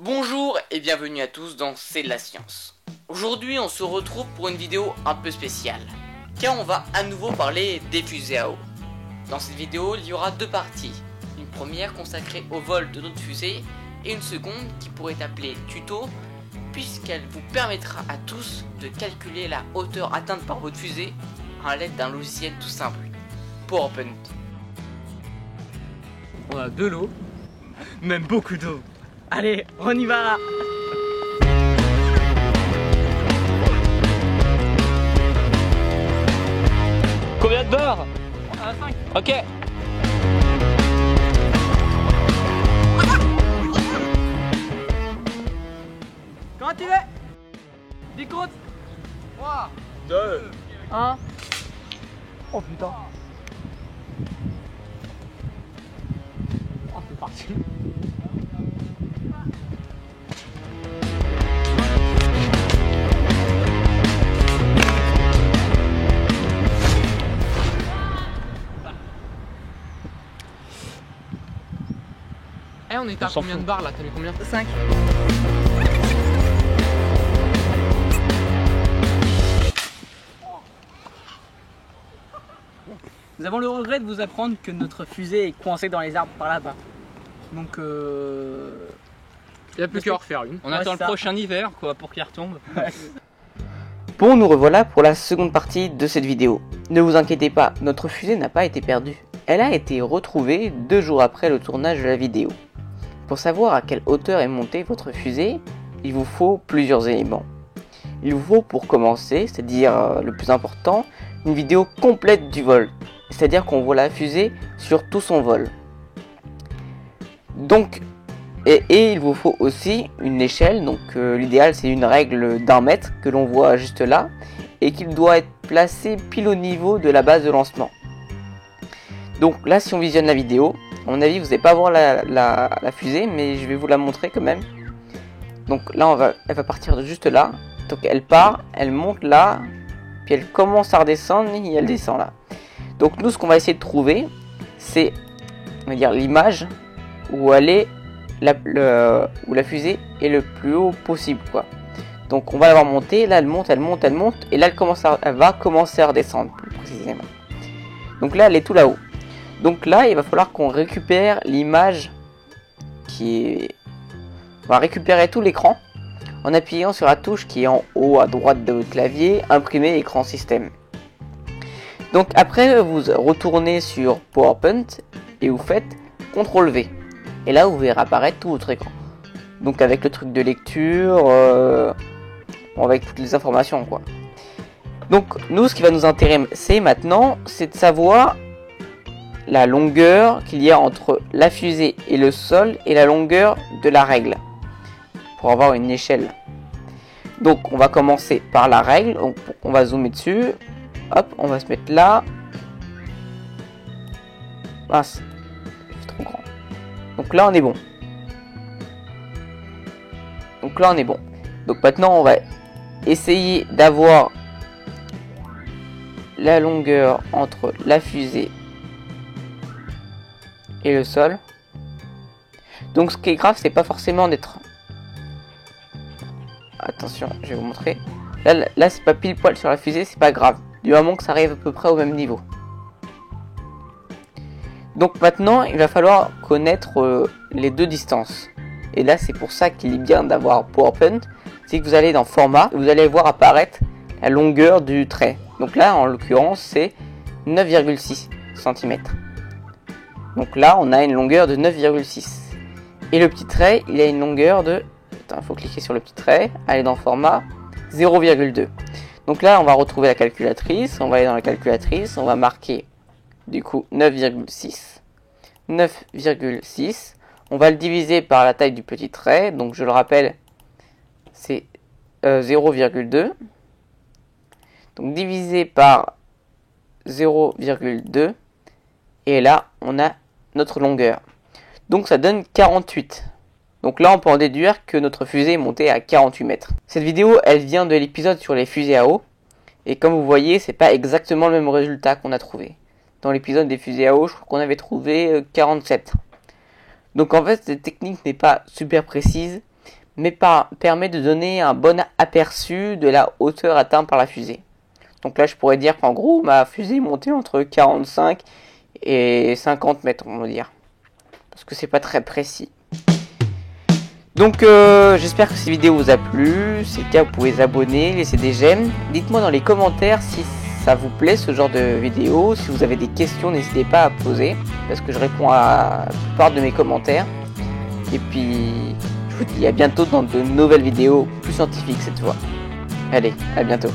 Bonjour et bienvenue à tous dans C'est de la science. Aujourd'hui on se retrouve pour une vidéo un peu spéciale, car on va à nouveau parler des fusées à eau. Dans cette vidéo il y aura deux parties, une première consacrée au vol de notre fusée et une seconde qui pourrait être appelée tuto, puisqu'elle vous permettra à tous de calculer la hauteur atteinte par votre fusée à l'aide d'un logiciel tout simple, PowerPoint. On a de l'eau, même beaucoup d'eau. Allez, on y va! Combien de bords? On a 5. Ok. Comment tu es? 10 comptes. 3, 2, 1. Oh putain. Oh, c'est parti. Eh, on était à combien de barres là? T'as mis combien? 5. Nous avons le regret de vous apprendre que notre fusée est coincée dans les arbres par là-bas. Donc il n'y a plus qu'à en refaire une. On attend le prochain hiver quoi pour qu'il retombe. Bon, nous revoilà pour la seconde partie de cette vidéo. Ne vous inquiétez pas, notre fusée n'a pas été perdue. Elle a été retrouvée 2 jours après le tournage de la vidéo. Pour savoir à quelle hauteur est montée votre fusée, il vous faut plusieurs éléments. Il vous faut pour commencer, c'est-à-dire le plus important, une vidéo complète du vol. C'est-à-dire qu'on voit la fusée sur tout son vol. Donc, et il vous faut aussi une échelle, donc l'idéal c'est une règle d'1 mètre que l'on voit juste là, et qu'il doit être placé pile au niveau de la base de lancement. Donc là, si on visionne la vidéo, à mon avis vous n'allez pas voir la fusée, mais je vais vous la montrer quand même. Donc là elle va partir de juste là, donc elle part, elle monte là, puis elle commence à redescendre et elle descend là. Donc nous ce qu'on va essayer de trouver, c'est on va dire l'image où elle est où la fusée est le plus haut possible quoi. Donc on va la voir monter, là elle monte, et là elle va commencer à redescendre plus précisément. Donc là elle est tout là-haut. Donc là il va falloir qu'on récupère l'image on va récupérer tout l'écran en appuyant sur la touche qui est en haut à droite de votre clavier, imprimer écran système. Donc après vous retournez sur PowerPoint et vous faites CTRL V. Et là vous verrez apparaître tout votre écran. Donc avec le truc de lecture, avec toutes les informations quoi. Donc nous ce qui va nous intéresser maintenant, c'est de savoir la longueur qu'il y a entre la fusée et le sol et la longueur de la règle. Pour avoir une échelle. Donc on va commencer par la règle, donc on va zoomer dessus. Hop, on va se mettre là. Ah, c'est trop grand. Donc là on est bon. Donc maintenant on va essayer d'avoir la longueur entre la fusée et le sol. Donc ce qui est grave, c'est pas forcément d'être... Attention, je vais vous montrer. Là c'est pas pile poil sur la fusée, c'est pas grave. Du moment que ça arrive à peu près au même niveau. Donc maintenant, il va falloir connaître les deux distances. Et là, c'est pour ça qu'il est bien d'avoir PowerPoint. C'est que vous allez dans Format, vous allez voir apparaître la longueur du trait. Donc là, en l'occurrence, c'est 9,6 cm. Donc là, on a une longueur de 9,6. Et le petit trait, il a une longueur de... Attends, il faut cliquer sur le petit trait, aller dans Format, 0,2. Donc là, on va retrouver la calculatrice, on va aller dans la calculatrice, on va marquer du coup 9,6. 9,6. On va le diviser par la taille du petit trait, donc je le rappelle, c'est 0,2. Donc divisé par 0,2. Et là, on a notre longueur. Donc ça donne 48. Donc là, on peut en déduire que notre fusée est montée à 48 mètres. Cette vidéo, elle vient de l'épisode sur les fusées à eau. Et comme vous voyez, c'est pas exactement le même résultat qu'on a trouvé. Dans l'épisode des fusées à eau, je crois qu'on avait trouvé 47. Donc en fait, cette technique n'est pas super précise. mais permet de donner un bon aperçu de la hauteur atteinte par la fusée. Donc là je pourrais dire qu'en gros ma fusée est montée entre 45 et 50 mètres, on va dire, parce que c'est pas très précis. Donc j'espère que cette vidéo vous a plu. Si c'est le cas, vous pouvez vous abonner, laisser des j'aime. Dites-moi dans les commentaires si ça vous plaît ce genre de vidéo. Si vous avez des questions, n'hésitez pas à poser, parce que je réponds à la plupart de mes commentaires. Et puis je vous dis à bientôt dans de nouvelles vidéos plus scientifiques cette fois. Allez, à bientôt.